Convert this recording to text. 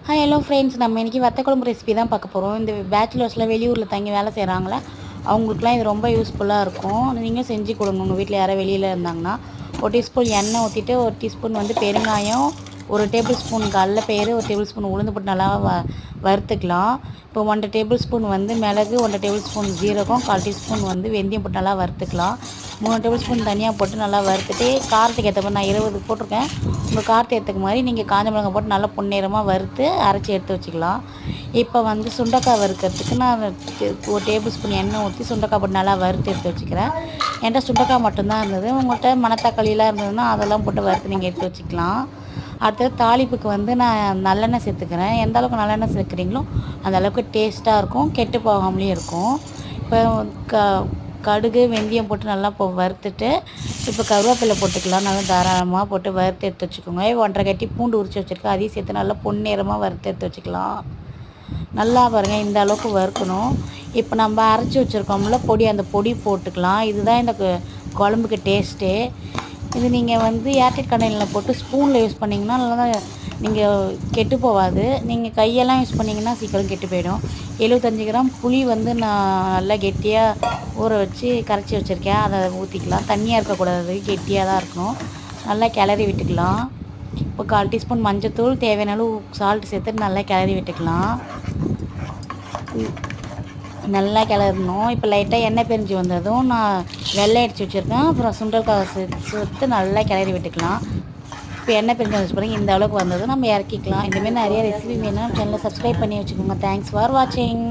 Hello friends, நம்ம இன்றைக்கி வத்த குழம்பு ரெசிபி தான் பார்க்க போகிறோம். இந்த பேச்சுலர்ஸில் வெளியூரில் தங்கி வேலை செய்கிறாங்களே அவங்களுக்குலாம் இது ரொம்ப யூஸ்ஃபுல்லாக இருக்கும். நீங்களும் செஞ்சு கொடுங்க. உங்கள் வீட்டில் யாராவது வெளியில் இருந்தாங்கன்னா ஒரு டீஸ்பூன் எண்ணெய் ஊற்றிட்டு, ஒரு டீஸ்பூன் பெருங்காயம், ஒரு டேபிள் ஸ்பூன் கடலைப்பயிறு, ஒரு டேபிள் ஸ்பூன் உளுந்து போட்டு நல்லா வறுத்துக்கலாம். இப்போ 1 டேபிள் ஸ்பூன் மிளகு, 1 டேபிள் ஸ்பூன் ஜீரகம், 1/4 டீஸ்பூன் வெந்தயம் போட்டு நல்லா வறுத்துக்கலாம். 3 டேபிள் ஸ்பூன் தனியாக போட்டு நல்லா வறுத்துட்டு, காரத்துக்கு ஏற்ற மாதிரி நான் 20 போட்டிருக்கேன். உங்கள் காரத்தை ஏற்றுக்க மாதிரி நீங்கள் காஞ்ச மிளகாய் போட்டு நல்லா பொன்னிறமாக வறுத்து அரைச்சி எடுத்து வச்சுக்கலாம். இப்போ சுண்டைக்காய் வறுக்கிறதுக்கு நான் ஒரு டேபிள் ஸ்பூன் எண்ணெய் ஊற்றி சுண்டைக்காய் போட்டு நல்லா வறுத்து எடுத்து வச்சுக்கிறேன். என்கிட்ட சுண்டைக்காய் மட்டும்தான் இருந்தது. உங்கள்கிட்ட மணத்தக்காளிலாம் இருந்ததுன்னா அதெல்லாம் போட்டு வறுத்து நீங்கள் எடுத்து வச்சுக்கலாம். அடுத்தது தாளிப்புக்கு நான் நல்லெண்ணெய் சேர்த்துக்கிறேன். எந்த அளவுக்கு நல்லெண்ணெய் சேர்க்குறீங்களோ அந்த அளவுக்கு டேஸ்ட்டாக இருக்கும், கெட்டு போகாமலேயும் இருக்கும். இப்போ கடுகு வெந்தயம் போட்டு நல்லா வறுத்துட்டு, இப்போ கருவேப்பிலை போட்டுக்கலாம். நல்லா தாராளமாக போட்டு வறுத்து எடுத்து வச்சுக்கோங்க. 1.5 கட்டி பூண்டு உரித்து வச்சுருக்கேன், அதையும் சேர்த்து நல்லா பொன்னிறமாக வறுத்து எடுத்து வச்சுக்கலாம். நல்லா பாருங்கள், இந்த அளவுக்கு வறுக்கணும். இப்போ நம்ம அரைச்சி வச்சுருக்கோம்ல பொடி, அந்த பொடி போட்டுக்கலாம். இதுதான் இந்த குழம்புக்கு டேஸ்ட்டே. இது நீங்கள் ஏர்டெட் கண்டெய்னரில் போட்டு ஸ்பூனில் யூஸ் பண்ணிங்கன்னா நல்லா நீங்கள் கெட்டு போகாது. நீங்கள் கையெல்லாம் யூஸ் பண்ணிங்கன்னா சீக்கிரம் கெட்டு போயிடும். 75 கிராம் புளி நான் நல்லா கெட்டியாக ஊற வச்சு கரைச்சி வச்சுருக்கேன். அதை ஊற்றிக்கலாம். தண்ணியாக இருக்கக்கூடாது, கெட்டியாக தான் இருக்கணும். நல்லா கிளறி விட்டுக்கலாம். இப்போ 1/4 டீஸ்பூன் மஞ்சத்தூள், தேவையான அளவு சால்ட் சேர்த்து நல்லா கிளறி விட்டுக்கலாம். நல்லா கிளறணும். இப்போ லைட்டாக எண்ணெய் பிரிஞ்சு வந்ததும் நான் வெள்ளை அடித்து வச்சுருக்கேன். அப்புறம் சுண்டல்காய் சேர்த்து நல்லா கிளறி விட்டுக்கலாம். இப்போ எண்ணெய் பிரிஞ்சு வச்சு பாருங்கள், இந்த அளவுக்கு வந்ததும் நம்ம இறக்கிக்கலாம். இந்தமாரி நிறைய ரெசிபி வேணும், சேனலை சப்ஸ்கிரைப் பண்ணி வச்சுக்கோங்க. தேங்க்ஸ் ஃபார் வாட்சிங்.